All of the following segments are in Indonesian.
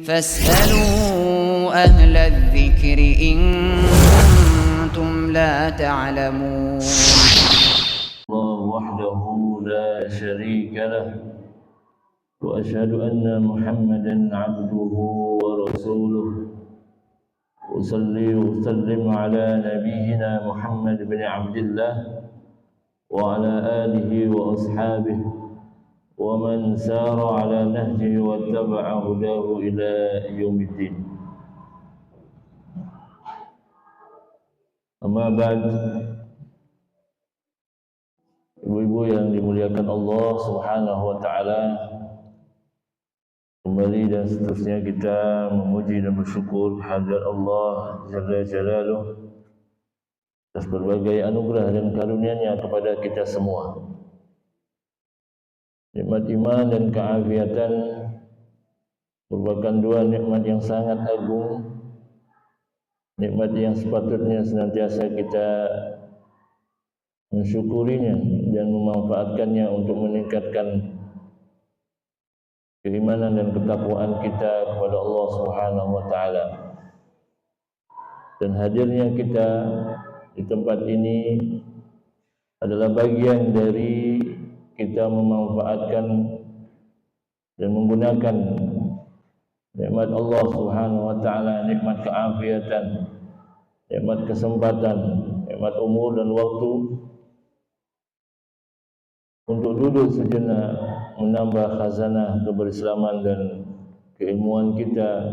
فاسألوا أهل الذكر إن كنتم لا تعلمون. الله وحده لا شريك له وأشهد أن محمدا عبده ورسوله أصلي وأسلم على نبينا محمد بن عبد الله وعلى آله وأصحابه ومن سار على نهجه واتبع هداه إلى يوم الدين. أما بعد, ibu-ibu yang dimuliakan Allah Subhanahu wa taala, kembali dan seterusnya kita memuji dan bersyukur kehadirat Allah Jalla Jalaluh atas berbagai anugerah dan karunia-Nya kepada kita semua. Nikmat iman dan keafiatan merupakan dua nikmat yang sangat agung, nikmat yang sepatutnya senantiasa kita mensyukurinya dan memanfaatkannya untuk meningkatkan keimanan dan ketakwaan kita kepada Allah Subhanahu wa taala. Dan hadirnya kita di tempat ini adalah bagian dari kita memanfaatkan dan menggunakan nikmat Allah Subhanahu wa taala, nikmat keafiatan, nikmat kesempatan, nikmat umur dan waktu untuk duduk sejenak menambah khazanah keberislaman dan keilmuan kita,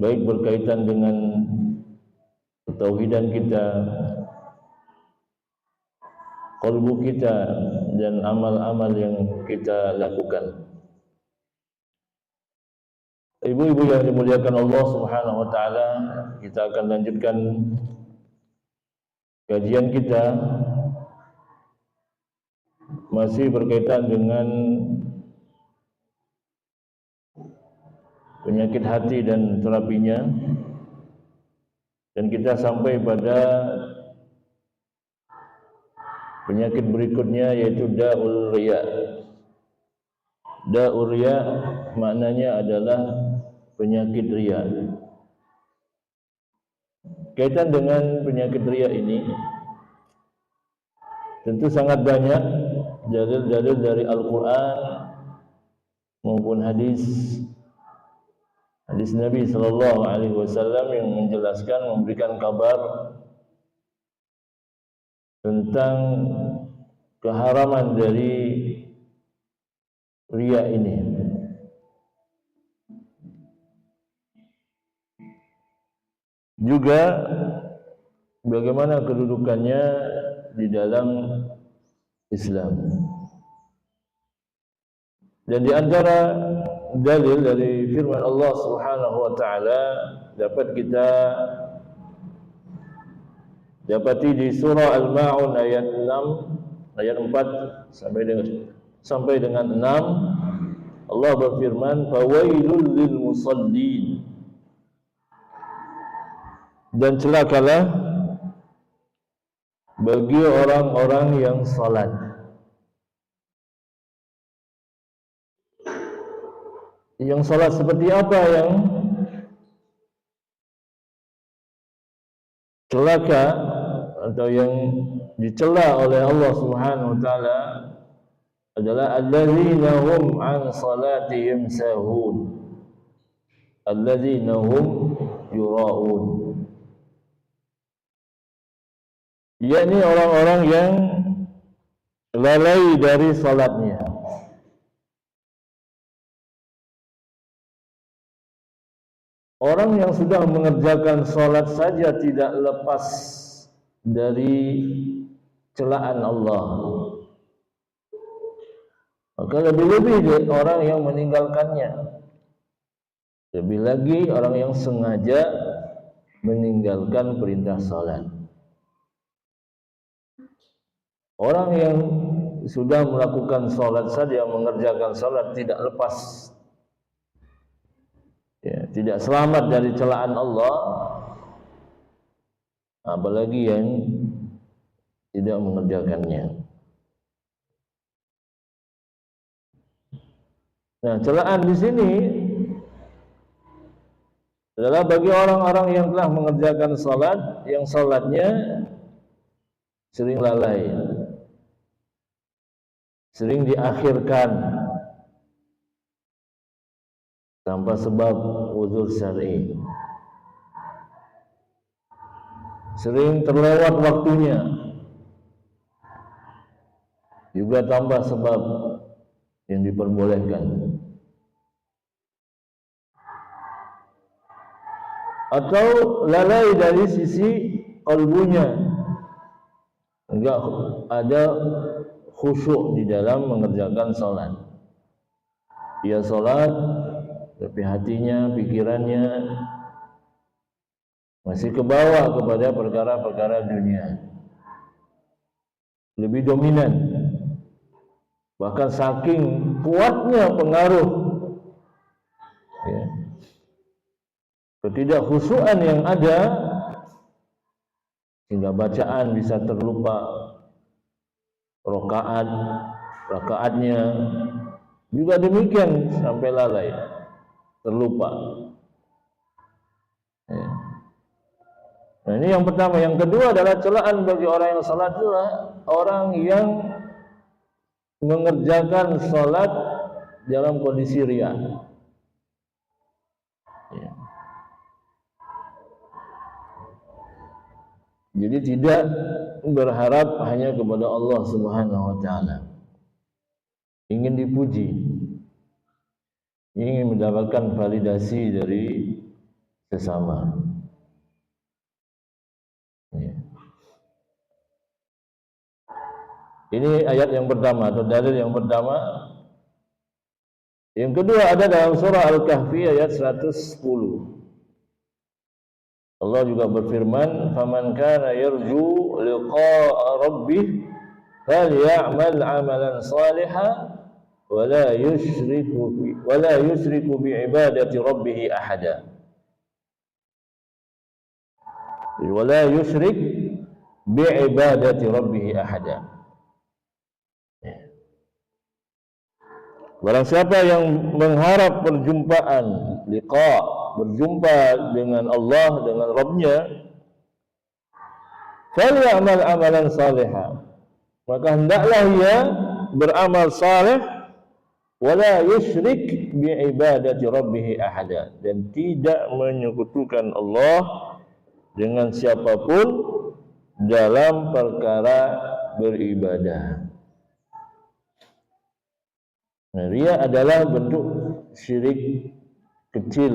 baik berkaitan dengan ketauhidan kita, qalbu kita, dan amal-amal yang kita lakukan. Ibu-ibu yang dimuliakan Allah Subhanahu wa taala, kita akan lanjutkan kajian kita masih berkaitan dengan penyakit hati dan terapinya, dan kita sampai pada penyakit berikutnya, yaitu da'ul riya. Da'ul riya maknanya adalah penyakit riya. Kaitan dengan penyakit riya ini tentu sangat banyak dalil-dalil dari Al-Quran maupun hadis Nabi sallallahu alaihi wasallam yang menjelaskan, memberikan kabar tentang keharaman dari riya ini. Juga bagaimana kedudukannya di dalam Islam. Dan di antara dalil dari firman Allah Subhanahu wa taala dapat kita dapati di surah Al-Ma'un ayat 6, ayat 4 sampai dengan 6. Allah berfirman, "Fawailul lil musallin." Dan celakalah bagi orang-orang yang salat. Yang salat seperti apa yang celaka atau yang dicela oleh Allah Subhanahu wa taala adalah allazina hum an salatihim sahun, allazina hum yura'un, yakni orang-orang yang lalai dari salatnya. Orang yang sudah mengerjakan salat saja tidak lepas dari celaan Allah, maka lebih-lebih orang yang meninggalkannya, lebih lagi orang yang sengaja meninggalkan perintah salat. Orang yang sudah melakukan salat saja, mengerjakan salat, tidak lepas, tidak selamat dari celaan Allah, apalagi yang tidak mengerjakannya. Nah, celaan di sini adalah bagi orang-orang yang telah mengerjakan salat, yang salatnya sering lalai, sering diakhirkan tanpa sebab uzur syar'i, sering terlewat waktunya juga tanpa sebab yang diperbolehkan, atau lalai dari sisi kalbunya, enggak ada khusyuk di dalam mengerjakan salat. Dia salat tapi hatinya, pikirannya masih kebawa kepada perkara-perkara dunia, lebih dominan. Bahkan saking kuatnya pengaruh ketidakkhusyuan yang ada, sehingga bacaan bisa terlupa, rakaatnya juga demikian sampai lalai, terlupa. Nah, ini yang pertama. Yang kedua adalah celaan bagi orang yang salat adalah orang yang mengerjakan salat dalam kondisi riya. Jadi tidak berharap hanya kepada Allah Subhanahu wa taala. Ingin dipuji, ingin mendapatkan validasi dari sesama. Ini ayat yang pertama atau dalil yang pertama. Yang kedua ada dalam surah Al-Kahfi ayat 110. Allah juga berfirman, "Faman kana yarju liqa'a rabbih falya'mal 'amalan shalihan wa la yusyriku bi ibadati rabbih ahada." Wa la yusyrik bi ibadati rabbih ahada. Barang siapa yang mengharap perjumpaan, liqa, berjumpa dengan Allah, dengan Rabb-Nya, falyamal amalan salihah, maka hendaklah ia beramal saleh, wala yusyrik bi ibadati rabbih ahada, dan tidak menyekutukan Allah dengan siapapun dalam perkara beribadah. Nah, riya adalah bentuk syirik kecil,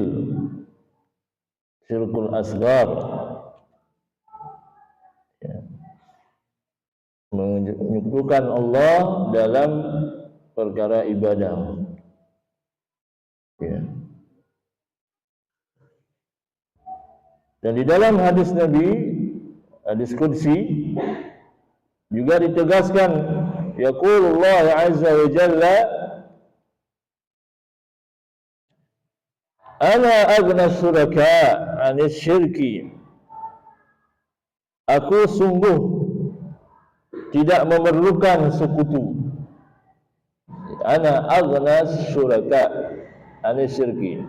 syirkul asghar, menyekutukan Allah dalam perkara ibadah. Dan di dalam hadis Nabi, hadis qudsi, juga ditegaskan, yaqulullah azza wa jalla, ana aghna syuraka 'anis syirki, aku sungguh tidak memerlukan sekutu. Ana aghna syuraka 'anis syirki,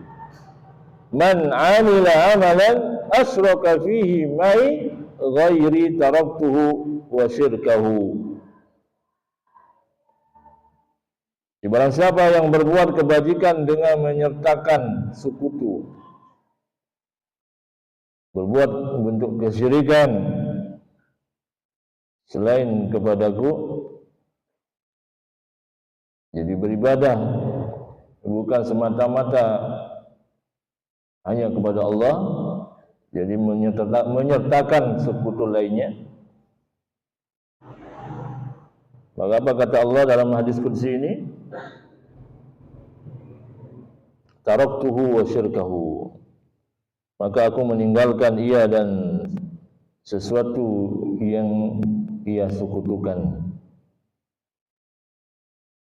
man 'amila 'amalan asyraka fihi ma'i ghairi taraktuhu wa syirkahu. Barang siapa yang berbuat kebajikan dengan menyertakan sekutu, berbuat bentuk kesyirikan selain kepadaku, jadi beribadah bukan semata-mata hanya kepada Allah, jadi menyertakan sekutu lainnya. Maka apa kata Allah dalam hadis qudsi ini? Taraktuhu wa syirkahu, maka aku meninggalkan ia dan sesuatu yang ia sekutukan.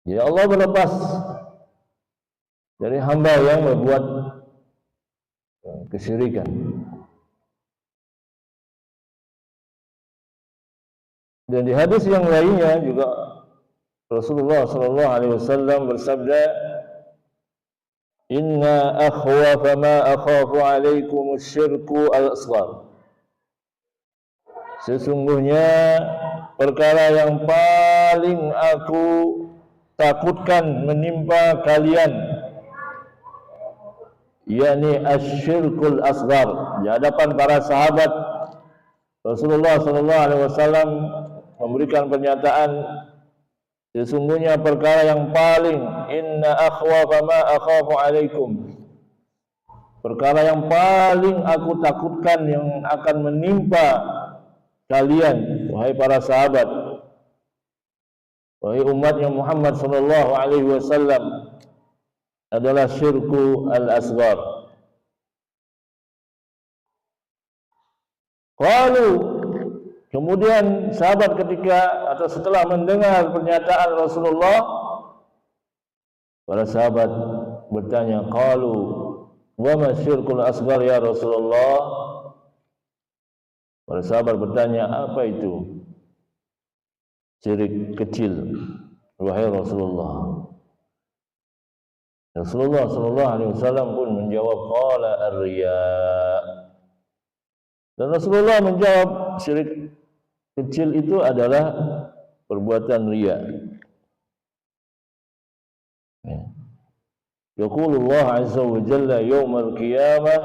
Jadi Allah berlepas dari hamba yang berbuat kesyirikan. Dan di hadis yang lainnya juga Rasulullah sallallahu alaihi wasallam bersabda, Inna akhwafa ma akhafu alaikum syirku al-asghar. Sesungguhnya perkara yang paling aku takutkan menimpa kalian, yakni asyirkul asghar. Di hadapan para sahabat, Rasulullah sallallahu alaihi wasallam memberikan pernyataan, sesungguhnya perkara yang paling, inna akhwafa ma akhafu alaikum, perkara yang paling aku takutkan yang akan menimpa kalian, wahai para sahabat, wahai umatnya Muhammad sallallahu alaihi wasallam, adalah syirku al-asghar. Qalu, kemudian sahabat ketika atau setelah mendengar pernyataan Rasulullah, para sahabat bertanya, qalu wa ma syirkul asghar ya Rasulullah? Para sahabat bertanya, apa itu syirik kecil, wahai Rasulullah? Rasulullah sallallahu alaihi wasallam pun menjawab, qala ar-riya. Dan Rasulullah menjawab, syirik kecil itu adalah perbuatan riya. Yaqulullah azza wa jalla yaumal qiyamah,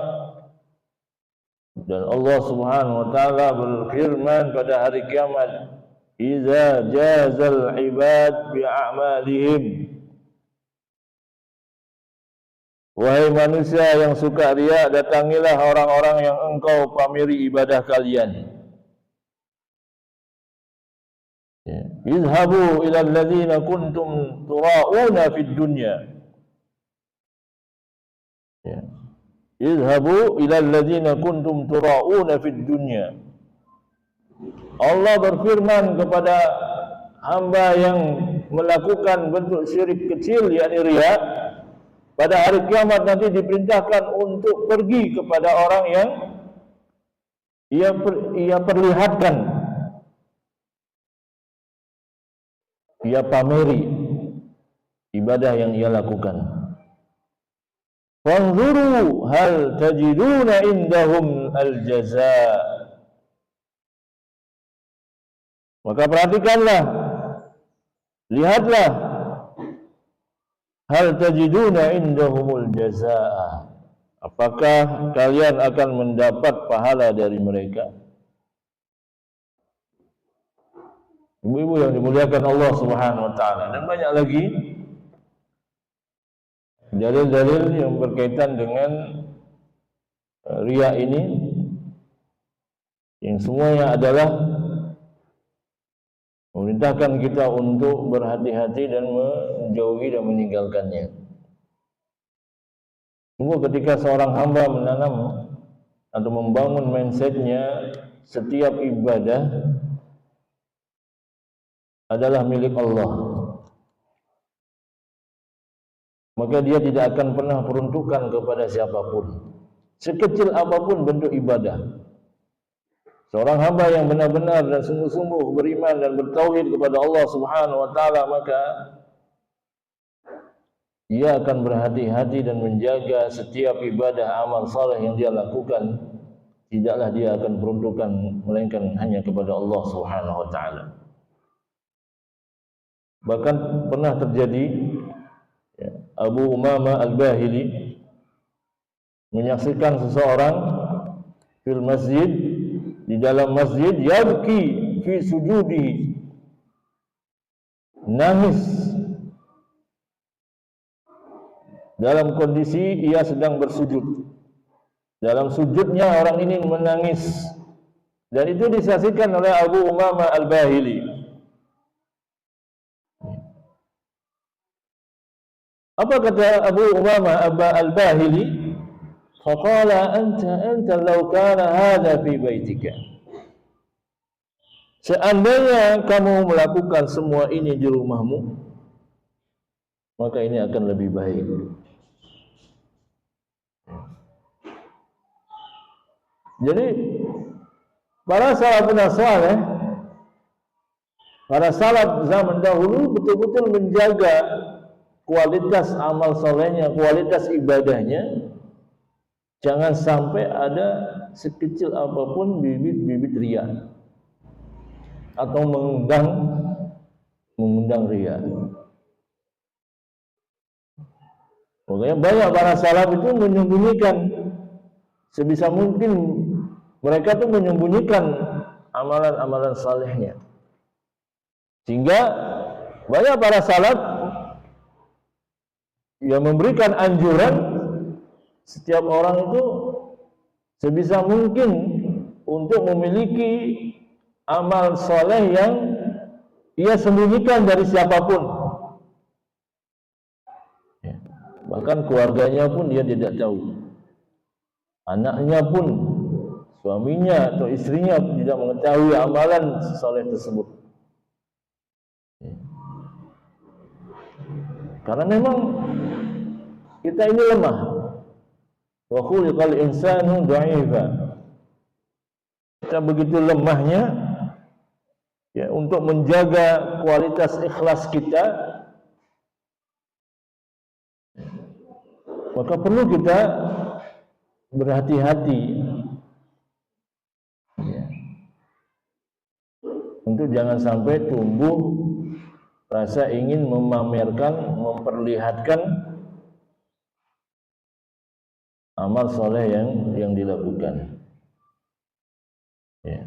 dan Allah subhanahu wa ta'ala berfirman pada hari kiamat, iza jazal ibad bi'a'malihim, wahai manusia yang suka riya, datangilah orang-orang yang engkau pameri ibadah kalian. Izhabu ila alladhina kuntum tura'una fid dunya. Izhabu ila alladhina kuntum tura'una fid dunya. Allah berfirman kepada hamba yang melakukan bentuk syirik kecil, yakni riya, pada hari kiamat nanti diperintahkan untuk pergi kepada orang yang ia perlihatkan, ia pameri ibadah yang ia lakukan. Fanzuru hal tajiduna indahum al-jazaa. Maka perhatikanlah, lihatlah, hal tajiduna indahumul jazaa, apakah kalian akan mendapat pahala dari mereka. Ibu-ibu yang dimuliakan Allah Subhanahu wa taala, dan banyak lagi dalil-dalil yang berkaitan dengan riya ini, yang semuanya adalah memerintahkan kita untuk berhati-hati dan menjauhi dan meninggalkannya. Sungguh ketika seorang hamba menanam atau membangun mindsetnya, setiap ibadah adalah milik Allah, maka dia tidak akan pernah peruntukan kepada siapapun, sekecil apapun bentuk ibadah. Seorang hamba yang benar-benar dan sungguh-sungguh beriman dan bertauhid kepada Allah Subhanahu wa taala, maka ia akan berhati-hati dan menjaga setiap ibadah amal saleh yang dia lakukan, tidaklah dia akan peruntukan melainkan hanya kepada Allah Subhanahu wa taala. Bahkan pernah terjadi, Abu Umamah Al-Bahili menyaksikan seseorang fil masjid, di dalam masjid, yabki fi sujudi, nangis dalam kondisi ia sedang bersujud. Dalam sujudnya orang ini menangis, dan itu disaksikan oleh Abu Umamah Al-Bahili. Apa kata Abu Umamah Al-Bahili? Faqala anta law kana hadha fi baitika. Seandainya kamu melakukan semua ini di rumahmu, maka ini akan lebih baik. Jadi para salafun saleh, para salaf zaman dahulu betul-betul menjaga kualitas amal solehnya, kualitas ibadahnya, jangan sampai ada sekecil apapun bibit-bibit riya atau mengundang riya. Makanya banyak para salaf itu menyembunyikan, sebisa mungkin mereka tuh menyembunyikan amalan-amalan salehnya. Sehingga banyak para salaf yang memberikan anjuran setiap orang itu sebisa mungkin untuk memiliki amal soleh yang ia sembunyikan dari siapapun. Bahkan keluarganya pun dia tidak tahu, anaknya pun, suaminya atau istrinya tidak mengetahui amalan soleh tersebut. Karena memang kita ini lemah. Wa khuliqal insanu dha'ifa. Kita begitu lemahnya ya, untuk menjaga kualitas ikhlas kita, maka perlu kita berhati-hati ya, untuk jangan sampai tumbuh rasa ingin memamerkan, memperlihatkan amal soleh yang dilakukan. Ya.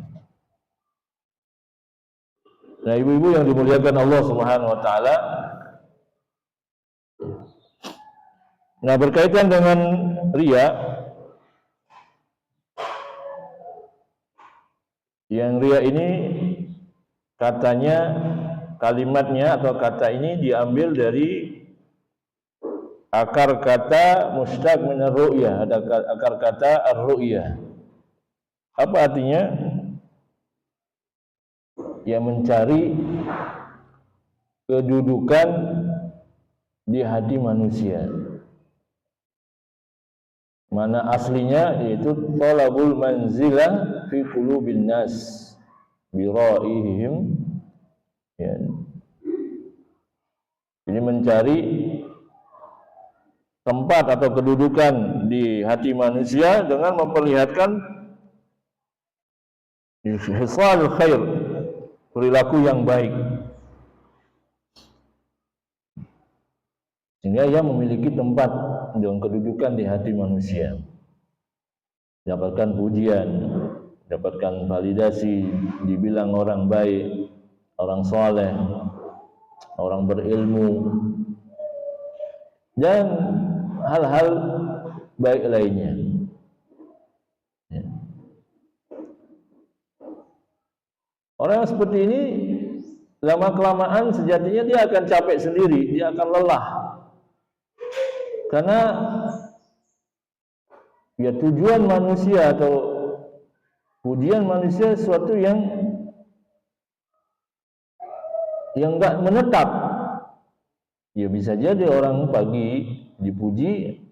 Nah, ibu-ibu yang dimuliakan Allah Subhanahu wa taala, nah berkaitan dengan riya, yang riya ini katanya, kalimatnya atau kata ini diambil dari akar kata mustaq min ar-ru'yah, ada akar kata ar-ru'yah. Apa artinya? Ya, mencari kedudukan di hati manusia. Mana aslinya yaitu talabul manzilah fi qulubin nas bi ra'ihim. Ya. Ini mencari tempat atau kedudukan di hati manusia dengan memperlihatkan hisal khair, perilaku yang baik, sehingga ia memiliki tempat dan kedudukan di hati manusia, dapatkan pujian, dapatkan validasi, dibilang orang baik, orang soleh, orang berilmu, dan hal-hal baik lainnya. Ya. Orang yang seperti ini lama-kelamaan sejatinya dia akan capek sendiri, dia akan lelah. Karena ya tujuan manusia atau pujian manusia sesuatu yang enggak menetap. Ya bisa jadi orang pagi dipuji,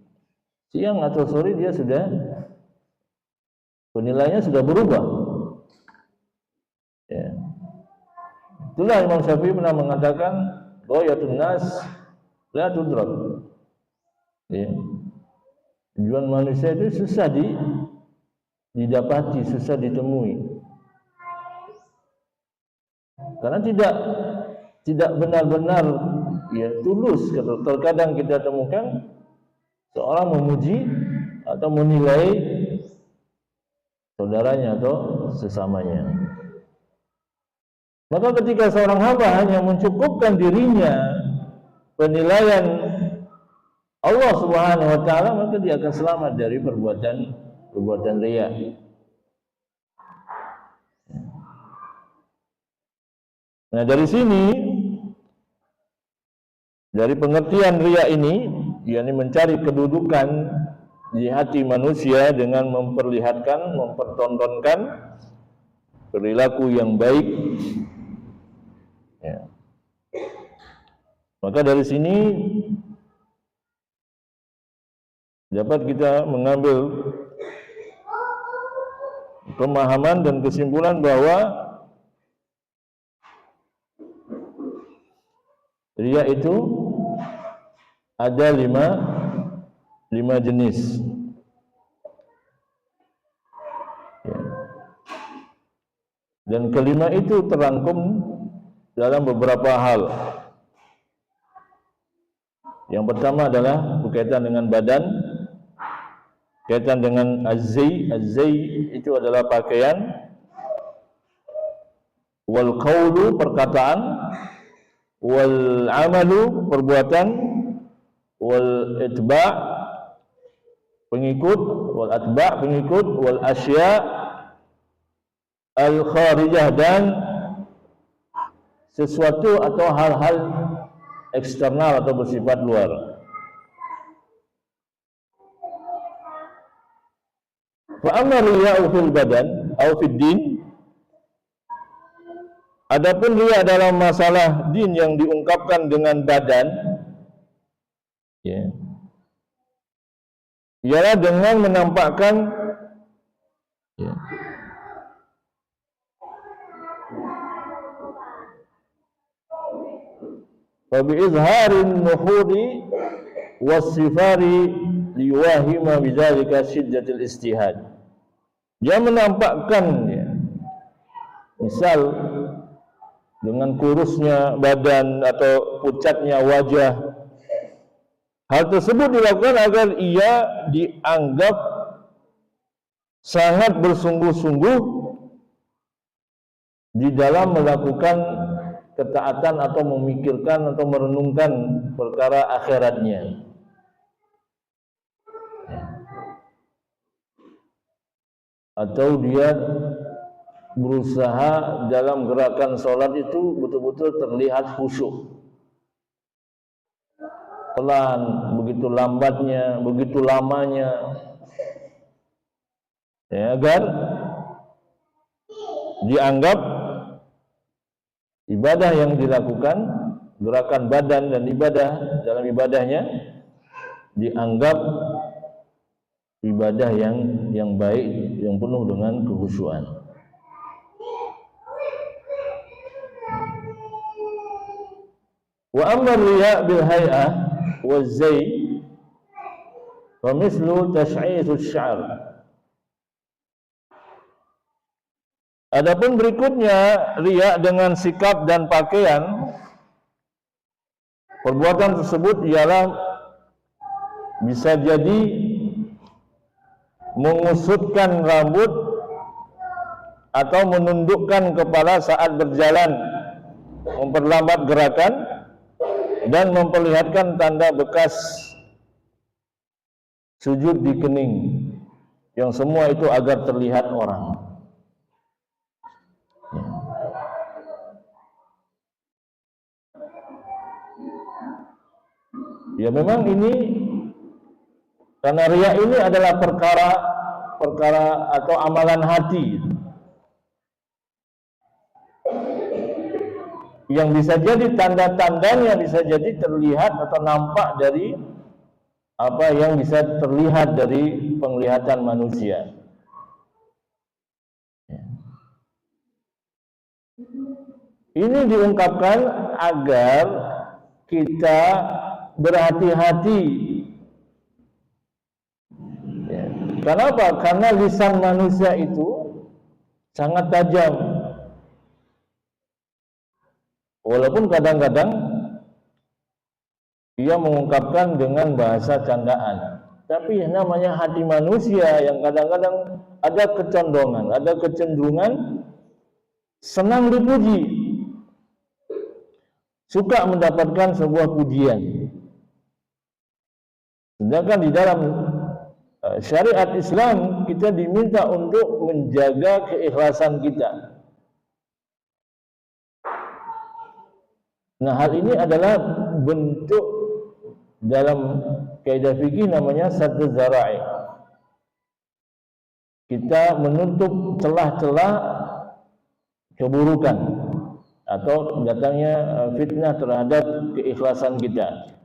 siang atau sore dia sudah penilaiannya sudah berubah. Ya. Itulah Imam Syafi'i pernah mengatakan, ghayatun nas la tudrak. Ya. Tujuan manusia itu susah didapati, susah ditemui. Karena tidak benar-benar ya tulus. Terkadang kita temukan seorang memuji atau menilai saudaranya atau sesamanya. Maka ketika seorang hamba hanya mencukupkan dirinya penilaian Allah Subhanahu wa taala, maka dia akan selamat dari perbuatan riya. Nah, dari sini, dari pengertian riya ini, yakni mencari kedudukan di hati manusia dengan memperlihatkan, mempertontonkan perilaku yang baik. Ya. Maka dari sini dapat kita mengambil pemahaman dan kesimpulan bahwa riya itu ada lima jenis. Ya. Dan kelima itu terangkum dalam beberapa hal. Yang pertama adalah berkaitan dengan badan, berkaitan dengan az-zai. Az-zai itu adalah pakaian. Wal qawlu, perkataan. Wal amalu, perbuatan. Wal itba', pengikut. Wal atba', pengikut. Wal asya' al kharijah, dan sesuatu atau hal-hal eksternal atau bersifat luar. Fa amma riya'u fil badan atau fid din, adapun riya dalam masalah din yang diungkapkan dengan badan, ya, ialah dengan menampakkan, ya, wa bi izharin nuhuri was-sifari liwahima bidzalika syiddatul istihad. Dia menampakkan, ya, misal dengan kurusnya badan atau pucatnya wajah. Hal tersebut dilakukan agar ia dianggap sangat bersungguh-sungguh di dalam melakukan ketaatan atau memikirkan atau merenungkan perkara akhiratnya. Atau dia berusaha dalam gerakan sholat itu betul-betul terlihat khusyuk. Pelan, begitu lambatnya, begitu lamanya, ya, agar dianggap ibadah yang dilakukan, gerakan badan dan ibadah dalam ibadahnya dianggap ibadah yang baik, yang penuh dengan kekhusyuan. Wa amma riya bil hay'ah wa zai wa mislu tash'ithu asy-sya'r. Adapun berikutnya riya dengan sikap dan pakaian, perbuatan tersebut ialah bisa jadi mengusutkan rambut atau menundukkan kepala saat berjalan, memperlambat gerakan, dan memperlihatkan tanda bekas sujud di kening, yang semua itu agar terlihat orang. Ya, memang ini karena riya ini adalah perkara atau amalan hati yang bisa jadi tanda-tandanya bisa jadi terlihat atau nampak dari apa yang bisa terlihat dari penglihatan manusia. Ini diungkapkan agar kita berhati-hati. Ya. Kenapa? Karena lisan manusia itu sangat tajam. Walaupun kadang-kadang ia mengungkapkan dengan bahasa candaan, tapi namanya hati manusia yang kadang-kadang ada kecondongan, ada kecenderungan senang dipuji, suka mendapatkan sebuah pujian. Sedangkan di dalam syariat Islam kita diminta untuk menjaga keikhlasan kita. Nah, hal ini adalah bentuk dalam kaidah fikih namanya saddu dzara'i. Kita menutup celah-celah keburukan atau datangnya fitnah terhadap keikhlasan kita.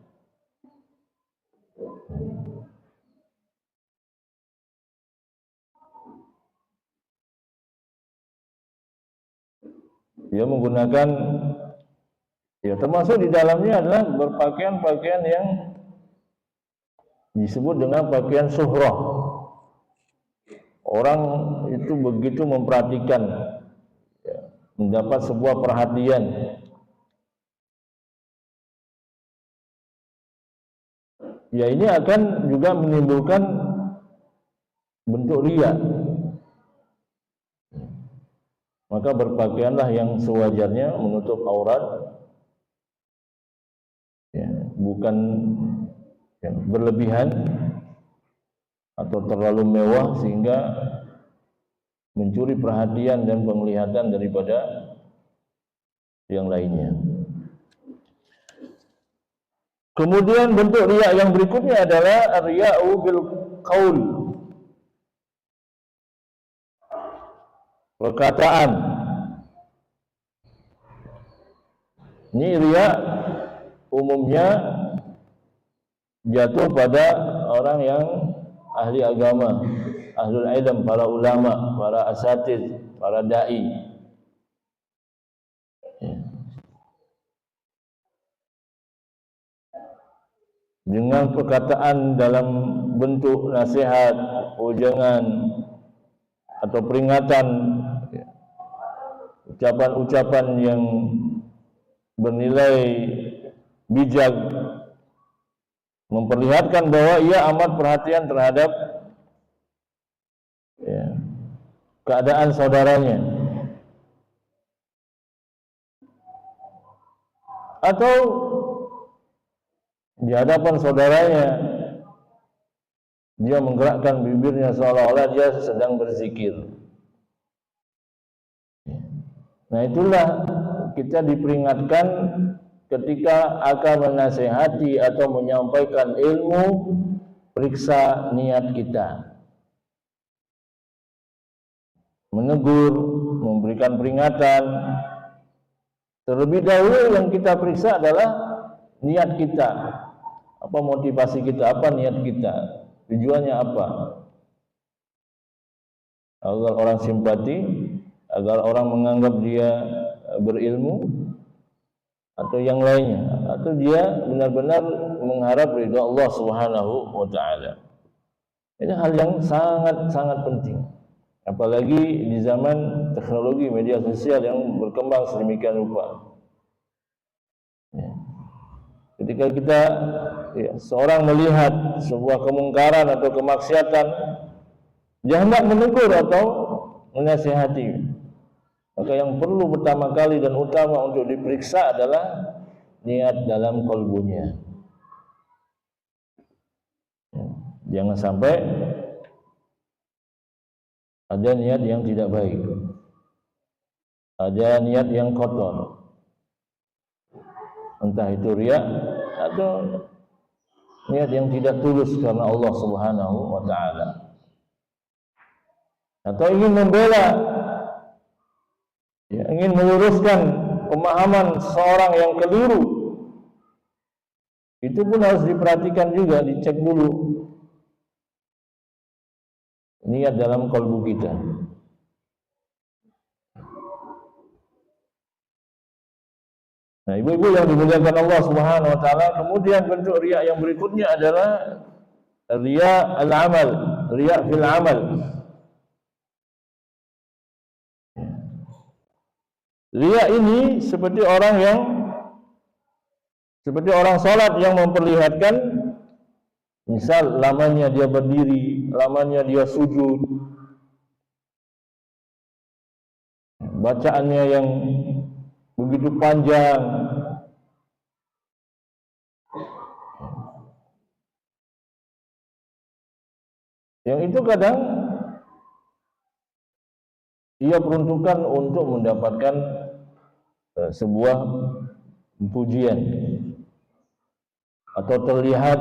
Dia menggunakan, ya, termasuk di dalamnya adalah berpakaian-pakaian yang disebut dengan pakaian suhrah. Orang itu begitu memperhatikan, ya, mendapat sebuah perhatian. Ya, ini akan juga menimbulkan bentuk riya. Maka berpakaianlah yang sewajarnya menutup aurat, ya, bukan yang berlebihan atau terlalu mewah sehingga mencuri perhatian dan penglihatan daripada yang lainnya. Kemudian bentuk riya yang berikutnya adalah riya'u bil qaul, perkataan. Ini riya umumnya jatuh pada orang yang ahli agama, ahlul ilm, para ulama, para asatidz, para dai. Dengan perkataan dalam bentuk nasihat, ujangan atau peringatan, ucapan-ucapan yang bernilai bijak, memperlihatkan bahwa ia amat perhatian terhadap, ya, keadaan saudaranya, atau di hadapan saudaranya dia menggerakkan bibirnya seolah-olah dia sedang berzikir. Nah, itulah kita diperingatkan ketika akan menasihati atau menyampaikan ilmu, periksa niat kita. Menegur, memberikan peringatan. Terlebih dahulu yang kita periksa adalah niat kita. Apa motivasi kita, apa niat kita, tujuannya apa? Agar orang simpati, agar orang menganggap dia berilmu, atau yang lainnya, atau dia benar-benar mengharap ridha Allah Subhanahu wa taala. Ini hal yang sangat-sangat penting. Apalagi di zaman teknologi media sosial yang berkembang sedemikian rupa. Ya. Ketika kita, ya, seorang melihat sebuah kemungkaran atau kemaksiatan, dia hendak menegur atau menasihati, maka yang perlu pertama kali dan utama untuk diperiksa adalah niat dalam kalbunya. Ya. Jangan sampai ada niat yang tidak baik, ada niat yang kotor, entah itu riya atau niat yang tidak tulus karena Allah Subhanahu wa taala, atau ingin membela, ya, ingin meluruskan pemahaman seorang yang keliru. Itu pun harus diperhatikan juga, dicek dulu niat dalam kalbu kita. Nah, ibu-ibu yang dimuliakan Allah Subhanahu wa taala, kemudian bentuk riya yang berikutnya adalah riya al-amal, riya fil amal. Riya ini seperti orang salat yang memperlihatkan, misal lamanya dia berdiri, lamanya dia sujud, bacaannya yang begitu panjang. Yang itu kadang ia peruntukan untuk mendapatkan sebuah pujian, atau terlihat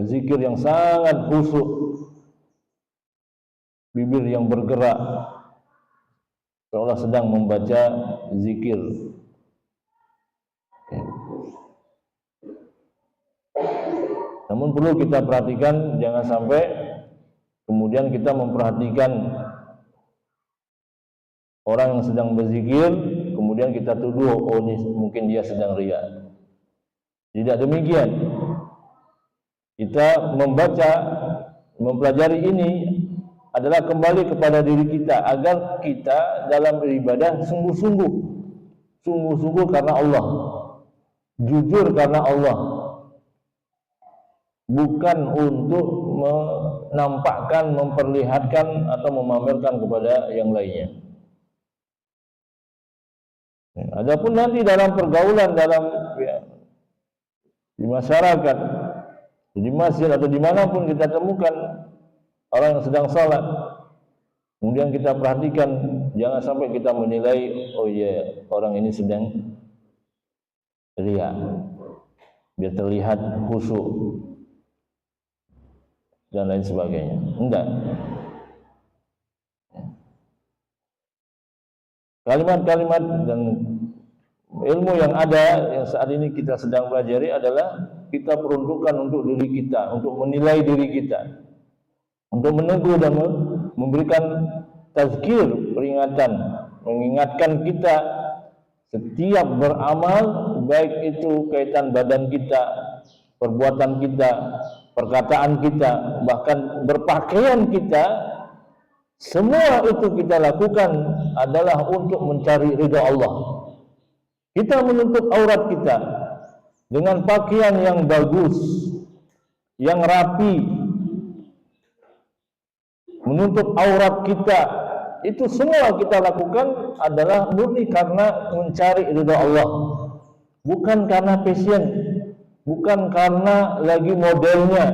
zikir yang sangat khusyuk, bibir yang bergerak seolah sedang membaca zikir. Namun perlu kita perhatikan, jangan sampai kemudian kita memperhatikan orang yang sedang berzikir, kemudian kita tuduh, oh ini mungkin dia sedang riya. Tidak demikian. Kita membaca, mempelajari ini adalah kembali kepada diri kita agar kita dalam beribadah sungguh-sungguh karena Allah, jujur karena Allah, bukan untuk menampakkan, memperlihatkan atau memamerkan kepada yang lainnya. Adapun nanti dalam pergaulan, di masyarakat, di masjid atau dimanapun kita temukan orang yang sedang salat, kemudian kita perhatikan, jangan sampai kita menilai, oh iya, orang ini sedang riya, biar terlihat khusyuk dan lain sebagainya. Enggak. Kalimat-kalimat dan ilmu yang ada yang saat ini kita sedang pelajari adalah kita peruntukkan untuk diri kita, untuk menilai diri kita, untuk menegur dan memberikan tazkir, peringatan, mengingatkan kita setiap beramal, baik itu kaitan badan kita, perbuatan kita, perkataan kita, bahkan berpakaian kita, semua itu kita lakukan adalah untuk mencari ridha Allah. Kita menutup aurat kita dengan pakaian yang bagus, yang rapi, menutup aurat kita, itu semua kita lakukan adalah murni karena mencari ridha Allah, bukan karena fashion, bukan karena lagi modelnya.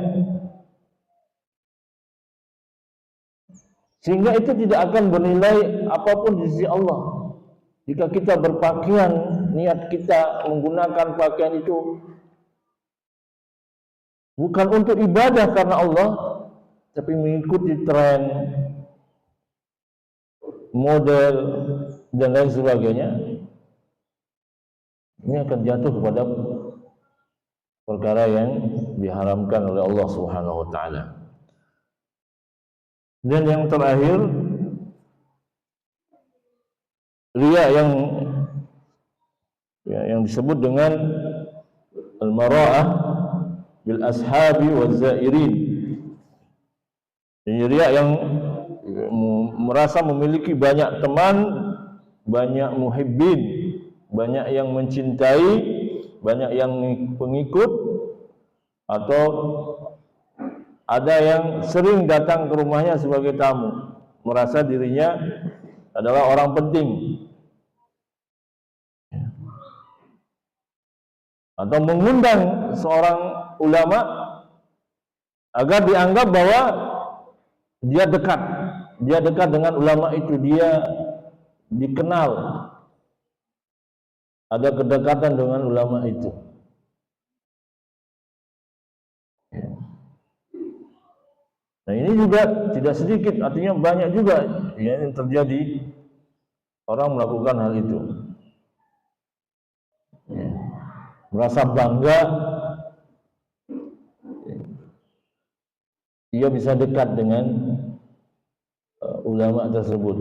Sehingga itu tidak akan bernilai apapun di sisi Allah. Jika kita berpakaian, niat kita menggunakan pakaian itu bukan untuk ibadah karena Allah, tapi mengikuti tren, model, dan lain sebagainya, ini akan jatuh kepada perkara yang diharamkan oleh Allah Subhanahu wa taala. Dan yang terakhir, riya yang disebut dengan al-mara'ah bil ashabi waz zairin. Ini riya yang merasa memiliki banyak teman, banyak muhibbin, banyak yang mencintai, banyak yang pengikut, atau ada yang sering datang ke rumahnya sebagai tamu, merasa dirinya adalah orang penting, atau mengundang seorang ulama agar dianggap bahwa dia dekat dengan ulama itu, dia dikenal, ada kedekatan dengan ulama itu. Nah, ini juga tidak sedikit, artinya banyak juga yang terjadi, orang melakukan hal itu. Merasa bangga dia bisa dekat dengan ulama tersebut.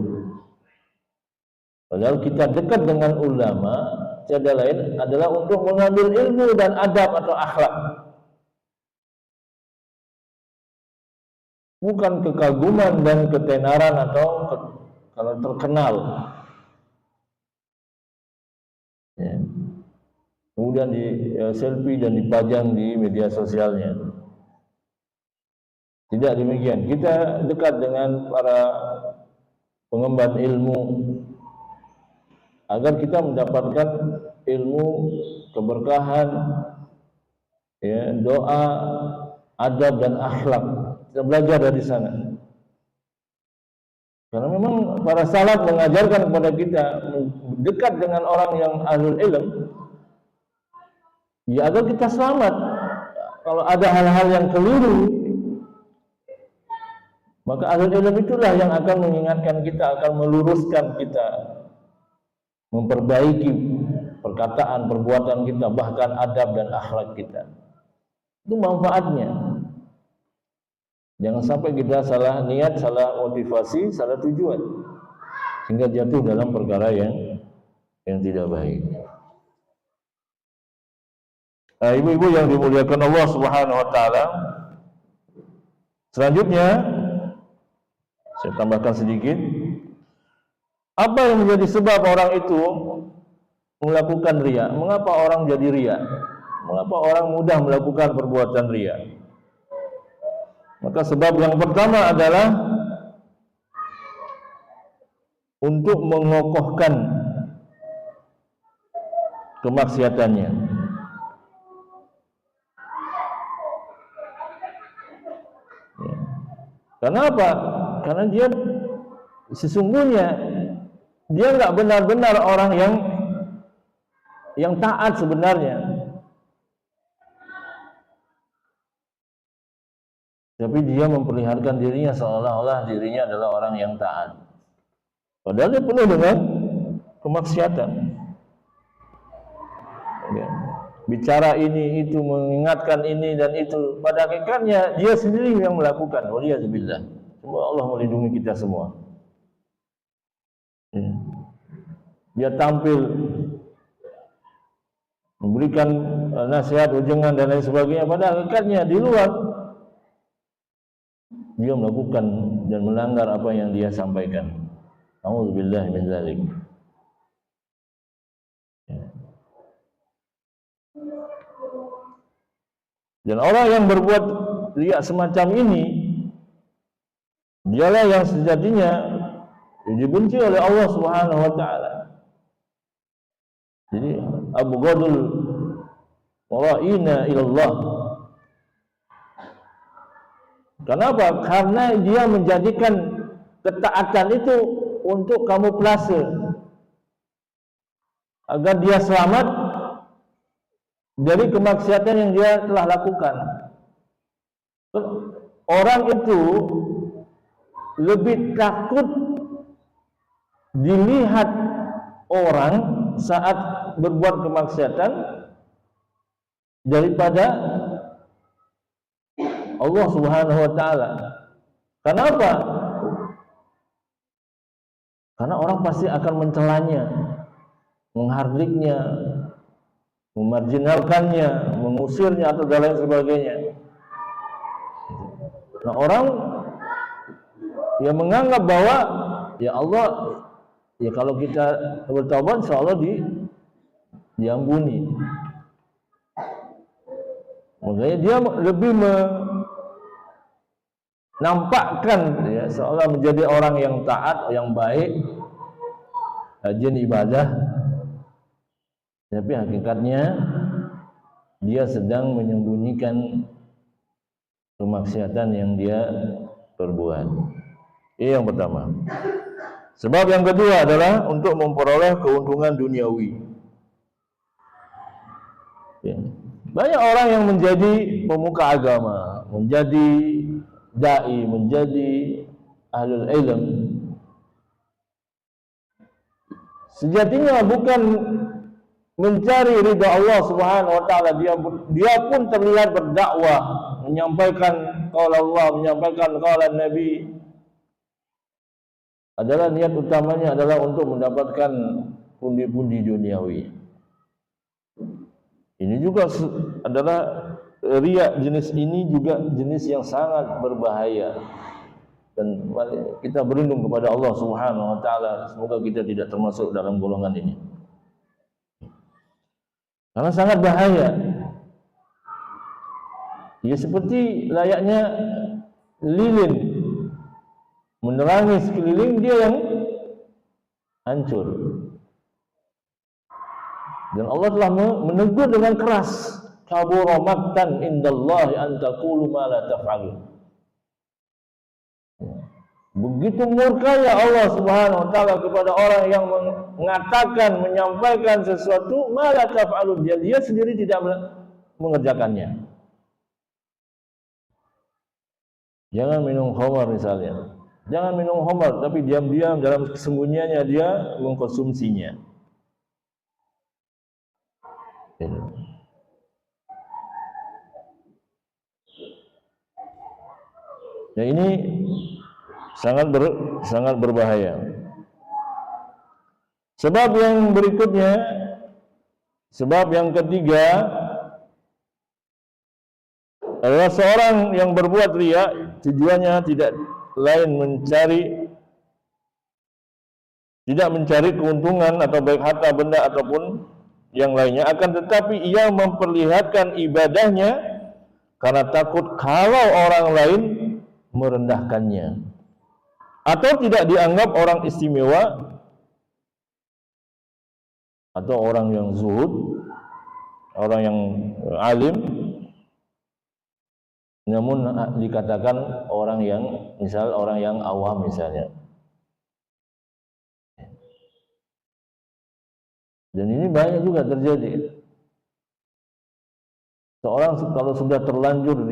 Padahal kita dekat dengan ulama tiada lain adalah untuk mengambil ilmu dan adab atau akhlak, bukan kekaguman dan ketenaran atau kalau terkenal. Kemudian di selfie dan dipajang di media sosialnya. Tidak demikian. Kita dekat dengan para pengemban ilmu agar kita mendapatkan ilmu, keberkahan, doa, adab dan akhlak. Kita belajar dari sana. Karena memang para salaf mengajarkan kepada kita dekat dengan orang yang ahlul ilm, ya agar kita selamat. Kalau ada hal-hal yang keliru, maka ahlul ilm itulah yang akan mengingatkan kita, akan meluruskan kita, memperbaiki perkataan, perbuatan kita, bahkan adab dan akhlak kita. Itu manfaatnya. Jangan sampai kita salah niat, salah motivasi, salah tujuan, sehingga jatuh dalam perkara yang tidak baik. Ibu-ibu yang dimuliakan Allah Subhanahu wa taala, Selanjutnya saya tambahkan sedikit, apa yang menjadi sebab orang itu melakukan riya? Mengapa orang jadi riya? Mengapa orang mudah melakukan perbuatan riya? Maka sebab yang pertama adalah untuk mengokohkan kemaksiatannya. Ya. Kenapa? Karena dia sesungguhnya dia nggak benar-benar orang yang taat sebenarnya. Tapi dia memperlihatkan dirinya seolah-olah dirinya adalah orang yang taat. Padahal dia penuh dengan kemaksiatan. Ya. Bicara ini, itu, mengingatkan ini dan itu. Pada hakikatnya dia sendiri yang melakukan. Waliyadzubillah. Semoga Allah melindungi kita semua. Ya. Dia tampil memberikan nasihat, ujangan dan lain sebagainya. Pada hakikatnya di luar dia melakukan dan melanggar apa yang dia sampaikan. A'udzubillahi min dzalik. Dan orang yang berbuat riya semacam ini, dialah yang sejatinya dibenci oleh Allah Subhanahu wa taala. Jadi abghadul wara'ina ilallah. Kenapa? Karena dia menjadikan ketaatan itu untuk kamuflase agar dia selamat dari kemaksiatan yang dia telah lakukan. Orang itu lebih takut dilihat orang saat berbuat kemaksiatan daripada Allah Subhanahu wa taala. Kenapa? Karena orang pasti akan mencelanya, menghardiknya, memarginalkannya, mengusirnya atau dan lain sebagainya. Nah, orang yang menganggap bahwa ya Allah, ya kalau kita bertaubat insyaallah diampuni. Makanya dia lebih menampakkan ya, seolah menjadi orang yang taat, yang baik, rajin ibadah, tapi hakikatnya dia sedang menyembunyikan kemaksiatan yang dia perbuat. Ini yang pertama. Sebab yang kedua adalah untuk memperoleh keuntungan duniawi. Ya. Banyak orang yang menjadi pemuka agama, menjadi dai, menjadi ahlul ilm, sejatinya bukan mencari ridha Allah Subhanahu wa taala. Dia pun terlihat berdakwah, menyampaikan qaul Allah, menyampaikan qaul Nabi. Adalah niat utamanya adalah untuk mendapatkan pundi-pundi duniawi. Ini juga adalah riya. Jenis ini juga jenis yang sangat berbahaya. Dan kita berlindung kepada Allah Subhanahu wa taala, semoga kita tidak termasuk dalam golongan ini. Karena sangat bahaya. Ya seperti layaknya lilin menerangi sekeliling, dia yang hancur. Dan Allah telah menegur dengan keras, kabura maqtan indallahi an taqulu ma la taf'alun. Begitu murkanya Allah Subhanahu wa taala kepada orang yang mengatakan, menyampaikan sesuatu ma la taf'alun, dia sendiri tidak mengerjakannya. Jangan minum khamar misalnya. Jangan minum khamar, tapi diam-diam dalam kesembunyiannya dia mengkonsumsinya. Ya ini sangat berbahaya. Sebab yang berikutnya, sebab yang ketiga adalah seorang yang berbuat riya tujuannya tidak lain tidak mencari keuntungan atau baik harta benda ataupun yang lainnya, akan tetapi ia memperlihatkan ibadahnya karena takut kalau orang lain merendahkannya atau tidak dianggap orang istimewa atau orang yang zuhud, orang yang alim, namun dikatakan orang yang orang yang awam misalnya. Dan ini banyak juga terjadi. Seorang kalau sudah terlanjur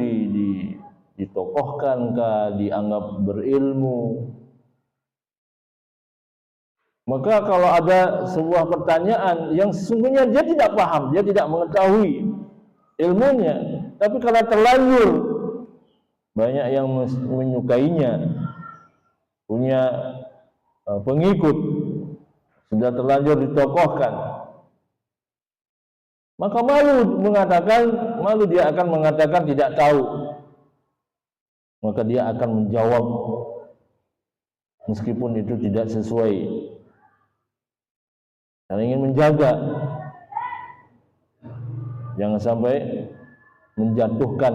ditokohkan, dianggap berilmu, maka kalau ada sebuah pertanyaan yang sesungguhnya dia tidak paham, dia tidak mengetahui ilmunya, tapi karena terlanjur banyak yang menyukainya, punya pengikut, sudah terlanjur ditokohkan, maka malu dia akan mengatakan tidak tahu. Maka dia akan menjawab meskipun itu tidak sesuai. Karena ingin menjaga jangan sampai menjatuhkan,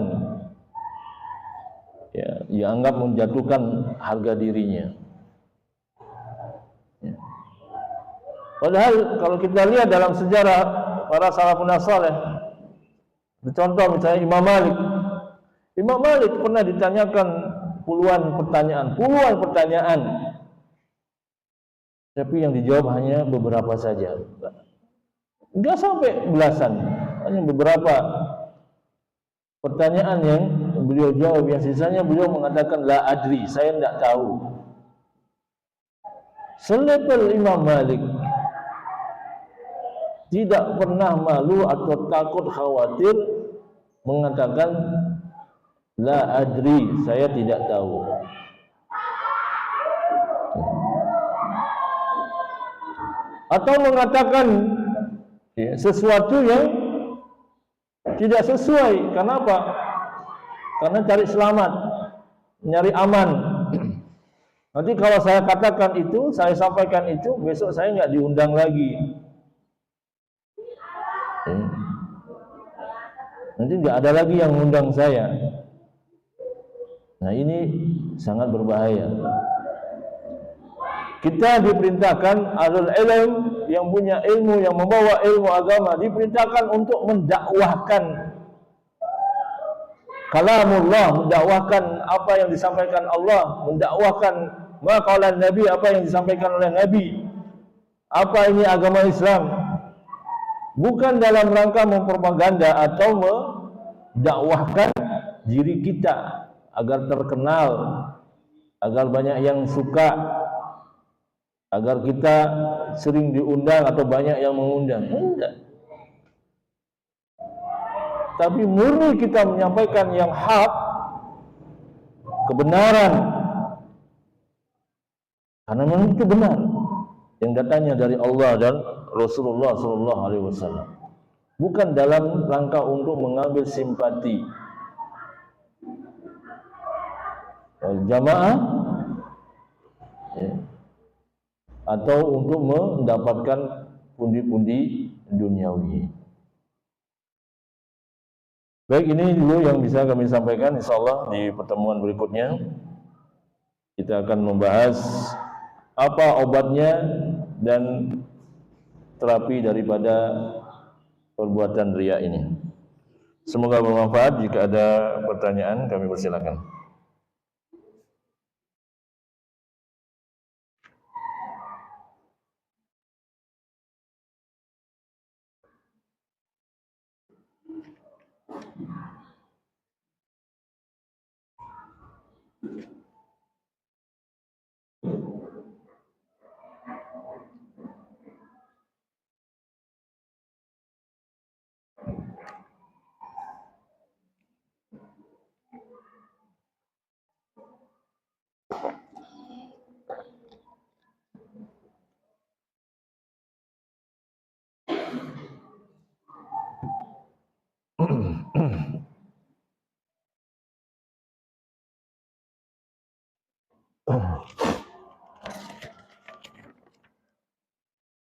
ya, dianggap menjatuhkan harga dirinya. Ya. Padahal kalau kita lihat dalam sejarah para salafun saleh, contoh misalnya Imam Malik pernah ditanyakan puluhan pertanyaan, tapi yang dijawab hanya beberapa saja, enggak sampai belasan, hanya beberapa pertanyaan yang beliau jawab, yang sisanya beliau mengatakan la adri, saya tidak tahu. Selevel Imam Malik tidak pernah malu atau takut khawatir mengatakan la adri, saya tidak tahu. Atau mengatakan sesuatu yang tidak sesuai. Kenapa? Karena cari selamat, nyari aman. Nanti kalau saya katakan itu, saya sampaikan itu, besok saya nggak diundang lagi. Nanti nggak ada lagi yang mengundang saya. Nah, ini sangat berbahaya. Kita diperintahkan, ahlul ilm yang punya ilmu, yang membawa ilmu agama, diperintahkan untuk mendakwahkan kalamullah, mendakwahkan apa yang disampaikan Allah, mendakwahkan maqalan Nabi, apa yang disampaikan oleh Nabi. Apa ini agama Islam? Bukan dalam rangka mempropaganda atau mendakwahkan diri kita agar terkenal, agar banyak yang suka, agar kita sering diundang atau banyak yang mengundang. Tidak. Tapi murni kita menyampaikan yang hak, kebenaran, karena memang itu benar yang datangnya dari Allah dan Rasulullah SAW. Bukan dalam rangka untuk mengambil simpati jamaah, ya, atau untuk mendapatkan pundi-pundi duniawi. Baik, ini dulu yang bisa kami sampaikan. Insyaallah di pertemuan berikutnya kita akan membahas apa obatnya dan terapi daripada perbuatan riya ini. Semoga bermanfaat. Jika ada pertanyaan, kami persilakan.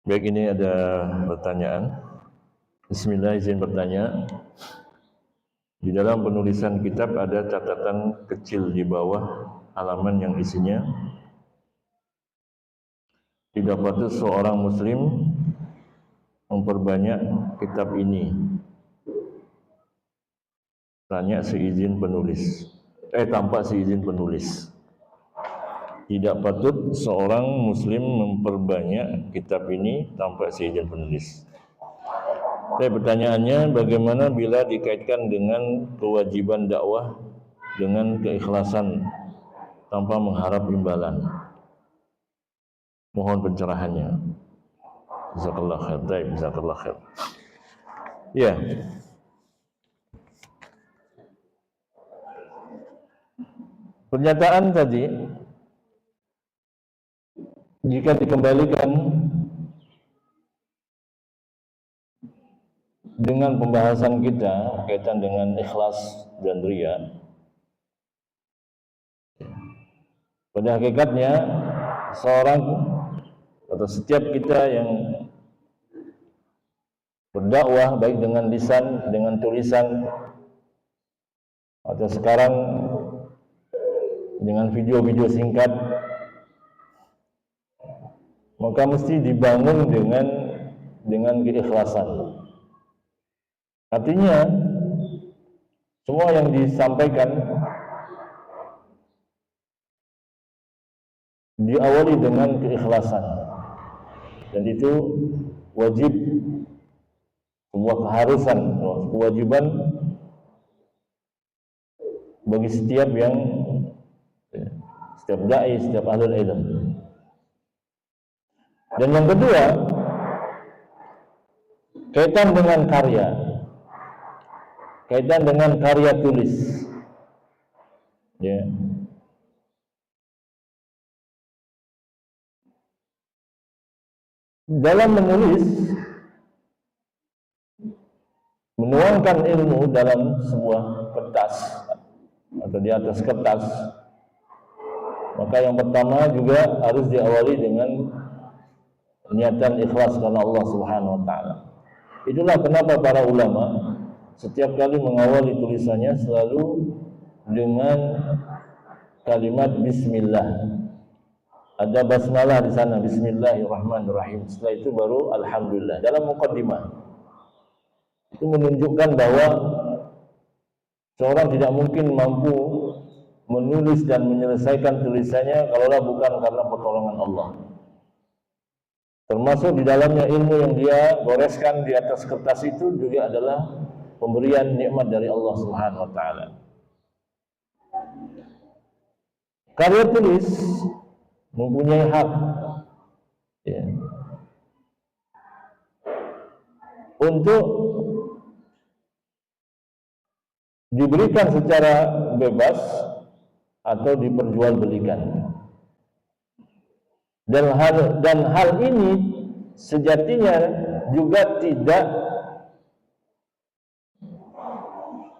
Baik, ini ada pertanyaan. Bismillah, izin bertanya. Di dalam penulisan kitab ada catatan kecil di bawah halaman yang isinya, tidak patut seorang muslim memperbanyak kitab ini. Tanya seizin penulis. Tanpa seizin penulis. Tidak patut seorang muslim memperbanyak kitab ini tanpa seizin penulis. Pertanyaannya, bagaimana bila dikaitkan dengan kewajiban dakwah dengan keikhlasan tanpa mengharap imbalan? Mohon pencerahannya. Jazakallah khair. Jazakallah khair. Ya. Pernyataan tadi jika dikembalikan dengan pembahasan kita kaitan dengan ikhlas dan riya, pada hakikatnya seorang atau setiap kita yang berdakwah baik dengan lisan, dengan tulisan, atau sekarang dengan video-video singkat, maka mesti dibangun dengan keikhlasan. Artinya semua yang disampaikan diawali dengan keikhlasan, dan itu wajib, sebuah keharusan, kewajiban bagi setiap dai, setiap ahlul ilm. Dan yang kedua, kaitan dengan karya tulis. Ya. Dalam menulis, menuangkan ilmu dalam sebuah kertas atau di atas kertas, maka yang pertama juga harus diawali dengan niatan ikhlas karena Allah Subhanahu wa taala. Itulah kenapa para ulama setiap kali mengawali tulisannya selalu dengan kalimat bismillah. Ada basmalah di sana, bismillahirrahmanirrahim. Setelah itu baru alhamdulillah dalam muqaddimah. Itu menunjukkan bahwa seorang tidak mungkin mampu menulis dan menyelesaikan tulisannya kalaulah bukan karena pertolongan Allah. Termasuk di dalamnya ilmu yang dia goreskan di atas kertas itu juga adalah pemberian nikmat dari Allah Subhanahu wa taala. Karya tulis mempunyai hak, ya, untuk diberikan secara bebas atau diperjualbelikan. Dan hal ini sejatinya juga tidak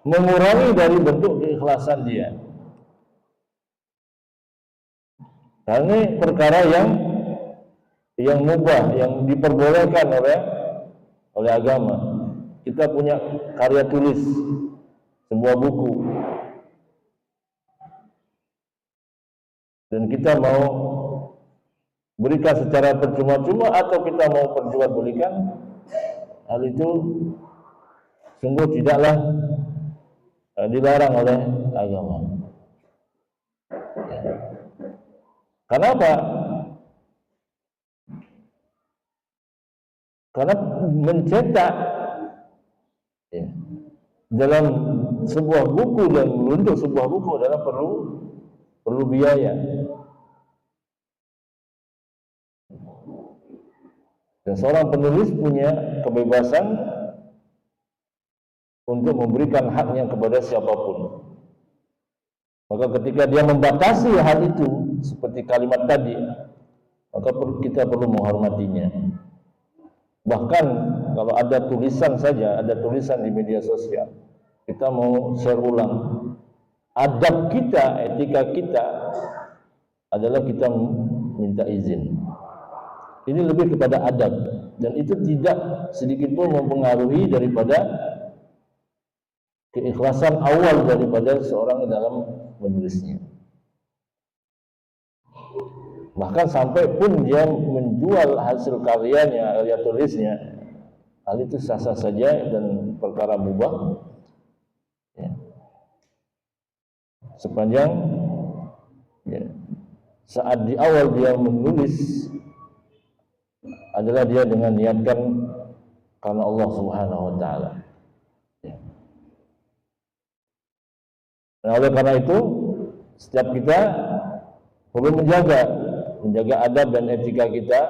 mengurangi dari bentuk keikhlasan dia. Karena ini perkara yang mubah, yang diperbolehkan oleh agama. Kita punya karya tulis, sebuah buku, dan kita mau berikan secara percuma-cuma atau kita mau perjualbelikan, hal itu sungguh tidaklah dilarang oleh agama. Kenapa? Karena mencetak dalam sebuah buku dan untuk sebuah buku adalah perlu biaya. Dan seorang penulis punya kebebasan untuk memberikan haknya kepada siapapun. Maka ketika dia membatasi hal itu seperti kalimat tadi, maka kita perlu menghormatinya. Bahkan kalau ada tulisan saja, ada tulisan di media sosial, kita mau share ulang adab kita, etika kita adalah kita minta izin. Ini lebih kepada adab, dan itu tidak sedikit pun mempengaruhi daripada keikhlasan awal daripada seorang dalam menulisnya. Bahkan sampai pun dia menjual hasil karyanya, karya tulisnya, hal itu sah-sah saja dan perkara mubah, ya. Sepanjang ya, saat di awal dia menulis adalah dia dengan niatkan karena Allah Subhanahu wa taala. Ya. Nah, oleh karena itu setiap kita perlu menjaga adab dan etika kita.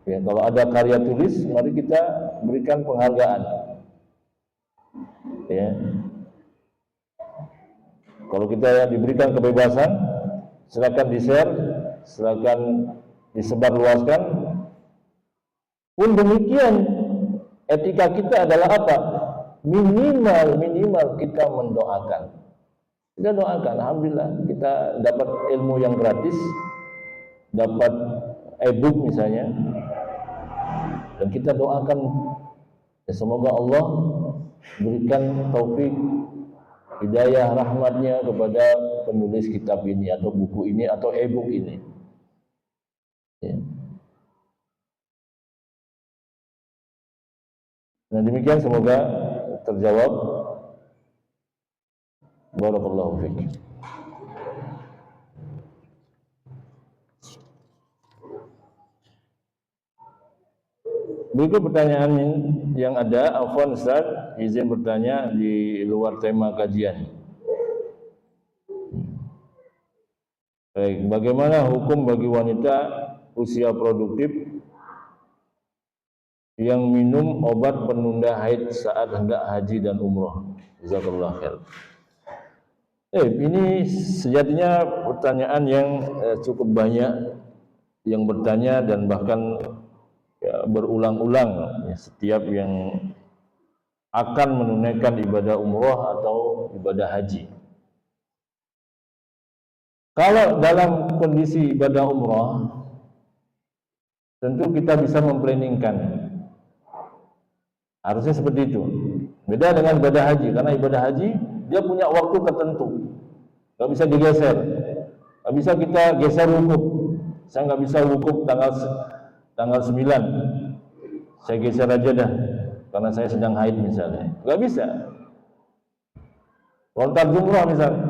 Ya, kalau ada karya tulis, mari kita berikan penghargaan. Ya. Kalau kita diberikan kebebasan, silakan di-share, silakan disebarluaskan. Pun demikian, etika kita adalah apa? Minimal kita mendoakan. Kita doakan, alhamdulillah kita dapat ilmu yang gratis, dapat e-book misalnya, dan kita doakan ya, semoga Allah berikan taufik, hidayah, rahmatnya kepada penulis kitab ini atau buku ini atau e-book ini. Ya. Nah demikian, semoga terjawab. Barakallahu fiik. Berikut pertanyaan yang ada. Afwan Ustaz, izin bertanya di luar tema kajian. Baik, bagaimana hukum bagi wanita usia produktif yang minum obat penunda haid saat hendak haji dan umroh? Jazakallahu khair. Ini sejatinya pertanyaan yang cukup banyak yang bertanya dan bahkan ya, berulang-ulang ya, setiap yang akan menunaikan ibadah umroh atau ibadah haji. Kalau dalam kondisi ibadah umroh, tentu kita bisa memplanningkan. Harusnya seperti itu. Beda dengan ibadah haji, karena ibadah haji dia punya waktu tertentu, nggak bisa digeser, nggak bisa kita geser wukuf. Saya nggak bisa wukuf tanggal 9, saya geser aja dah, karena saya sedang haid misalnya, nggak bisa. Lontar jumrah misalnya,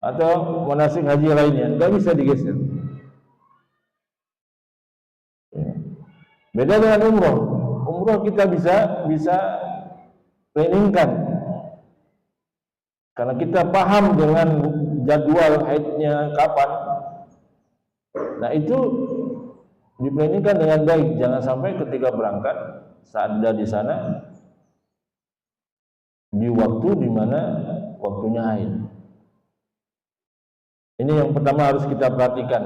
atau manasik haji lainnya, nggak bisa digeser. Beda dengan umroh. Umroh kita bisa planningkan, karena kita paham dengan jadwal haidnya kapan. Nah itu diplanningkan dengan baik, jangan sampai ketika berangkat saat ada di sana di waktu di mana waktunya haid. Ini yang pertama harus kita perhatikan,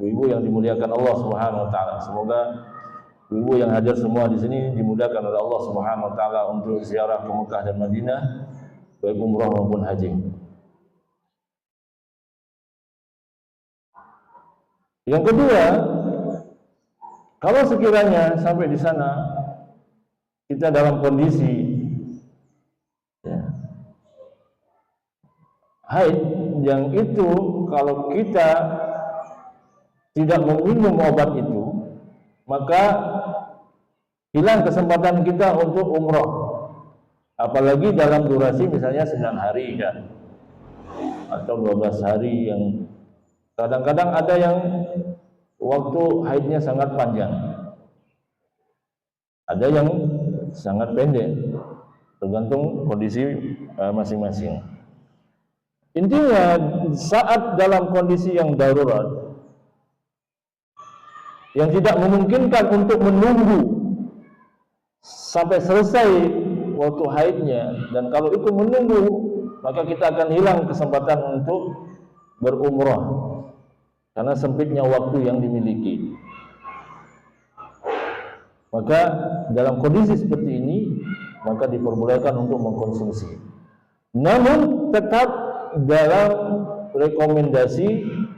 ibu yang dimuliakan Allah Subhanahu wa taala. Semoga ibu yang hadir semua di sini dimudahkan oleh Allah Subhanahu wa taala untuk ziarah ke Mekah dan Madinah, baik umrah maupun haji. Yang kedua, kalau sekiranya sampai di sana kita dalam kondisi ya, haid, yang itu kalau kita tidak meminum obat itu, maka hilang kesempatan kita untuk umroh. Apalagi dalam durasi misalnya 9 hari ya, atau 12 hari, yang kadang-kadang ada yang waktu haidnya sangat panjang, ada yang sangat pendek, tergantung kondisi masing-masing. Intinya saat dalam kondisi yang darurat, yang tidak memungkinkan untuk menunggu sampai selesai waktu haidnya, dan kalau itu menunggu, maka kita akan hilang kesempatan untuk berumrah karena sempitnya waktu yang dimiliki. Maka dalam kondisi seperti ini, maka diperbolehkan untuk mengkonsumsi, namun tetap dalam rekomendasi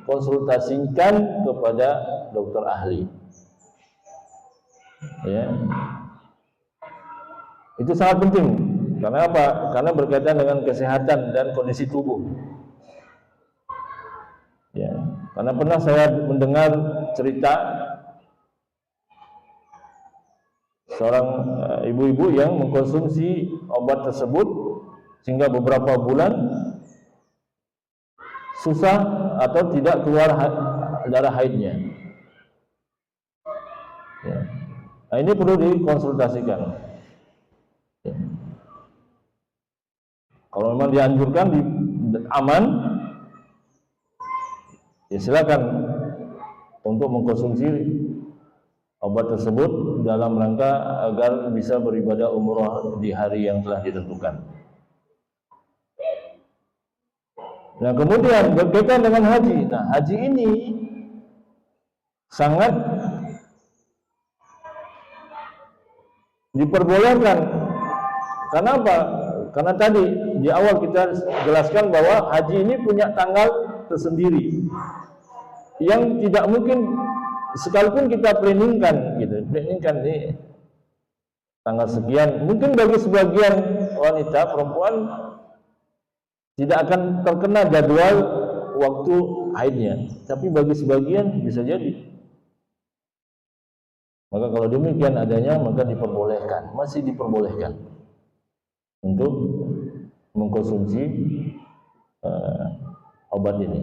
konsultasikan kepada dokter ahli. Ya. Itu sangat penting. Karena apa? Karena berkaitan dengan kesehatan dan kondisi tubuh. Ya, karena pernah saya mendengar cerita seorang ibu-ibu yang mengkonsumsi obat tersebut sehingga beberapa bulan susah atau tidak keluar darah haidnya. Ya. Nah, ini perlu dikonsultasikan. Ya. Kalau memang dianjurkan aman, ya silakan untuk mengkonsumsi obat tersebut dalam rangka agar bisa beribadah umrah di hari yang telah ditentukan. Nah, kemudian berkaitan dengan haji. Nah, haji ini sangat diperbolehkan. Karena apa? Karena tadi di awal kita jelaskan bahwa haji ini punya tanggal tersendiri yang tidak mungkin sekalipun kita planningkan gitu, planningkan di tanggal sekian, mungkin bagi sebagian wanita perempuan tidak akan terkena jadwal waktu haidnya, tapi bagi sebagian bisa jadi. Maka kalau demikian adanya, maka diperbolehkan, masih diperbolehkan untuk mengkonsumsi obat ini.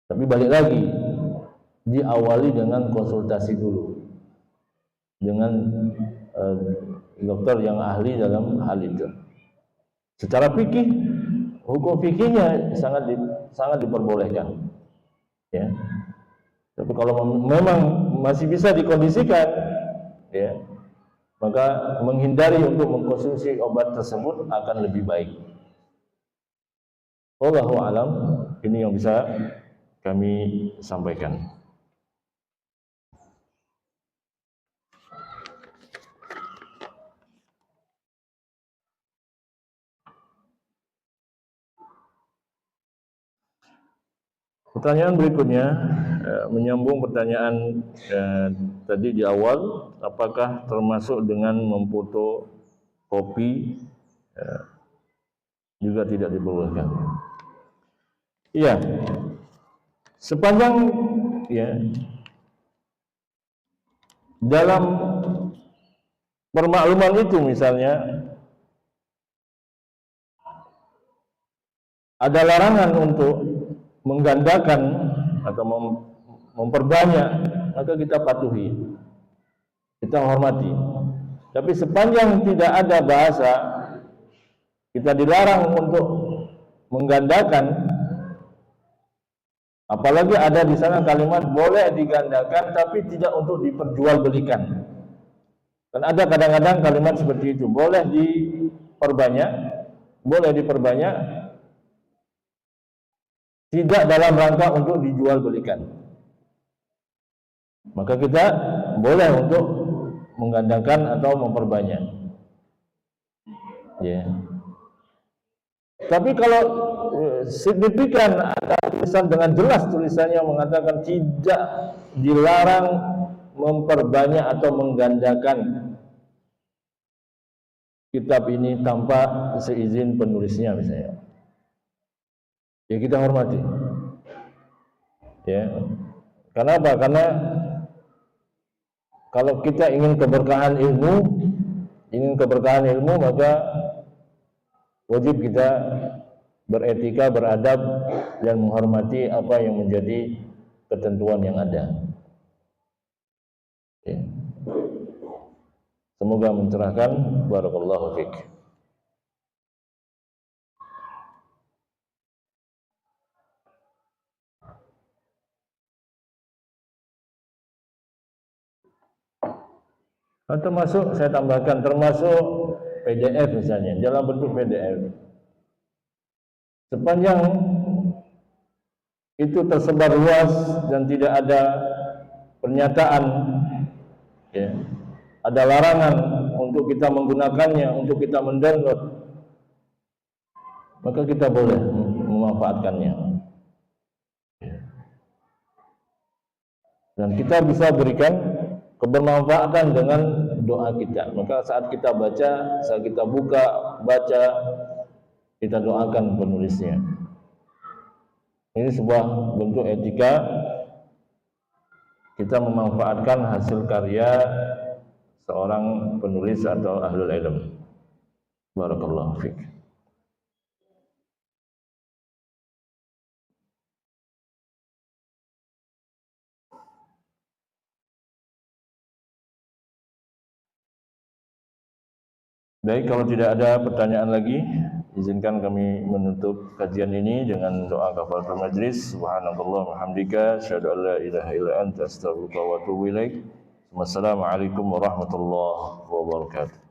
Tapi balik lagi, diawali dengan konsultasi dulu dengan dokter yang ahli dalam hal itu. Secara fikih, hukum fikihnya sangat diperbolehkan. Ya. Tapi kalau memang masih bisa dikondisikan, ya, maka menghindari untuk mengkonsumsi obat tersebut akan lebih baik. Wallahu a'lam, ini yang bisa kami sampaikan. Pertanyaan berikutnya menyambung pertanyaan tadi di awal, apakah termasuk dengan memfoto kopi juga tidak diperbolehkan? Iya, sepanjang ya dalam permakluman itu misalnya ada larangan untuk menggandakan atau memperbanyak, maka kita patuhi, kita hormati. Tapi sepanjang tidak ada bahasa, kita dilarang untuk menggandakan, apalagi ada di sana kalimat boleh digandakan tapi tidak untuk diperjualbelikan. Kan ada kadang-kadang kalimat seperti itu, boleh diperbanyak, tidak dalam rangka untuk dijual belikan. Maka kita boleh untuk menggandakan atau memperbanyak. Ya. Tapi kalau signifikan ada tulisan dengan jelas tulisannya mengatakan tidak dilarang memperbanyak atau menggandakan kitab ini tanpa seizin penulisnya misalnya, ya kita hormati. Ya. Karena apa? Karena kalau kita ingin keberkahan ilmu, maka wajib kita beretika, beradab dan menghormati apa yang menjadi ketentuan yang ada. Ya. Semoga mencerahkan. Barakallahu fiik. Termasuk, saya tambahkan, termasuk PDF misalnya, dalam bentuk PDF. Sepanjang itu tersebar luas dan tidak ada pernyataan, ya, ada larangan untuk kita menggunakannya, untuk kita mendownload, maka kita boleh memanfaatkannya. Dan kita bisa berikan kebermanfaatan dengan doa kita. Maka saat kita baca, saat kita baca, kita doakan penulisnya. Ini sebuah bentuk etika kita memanfaatkan hasil karya seorang penulis atau ahlul ilm. Barakallahu fiik. Baik, kalau tidak ada pertanyaan lagi, izinkan kami menutup kajian ini dengan doa kafaratul majlis. Subhanakallah wa hamdika, asyhadu an la ilaha illa anta, astaghfiruka wa atubu ilaik. Wassalamualaikum warahmatullahi wabarakatuh.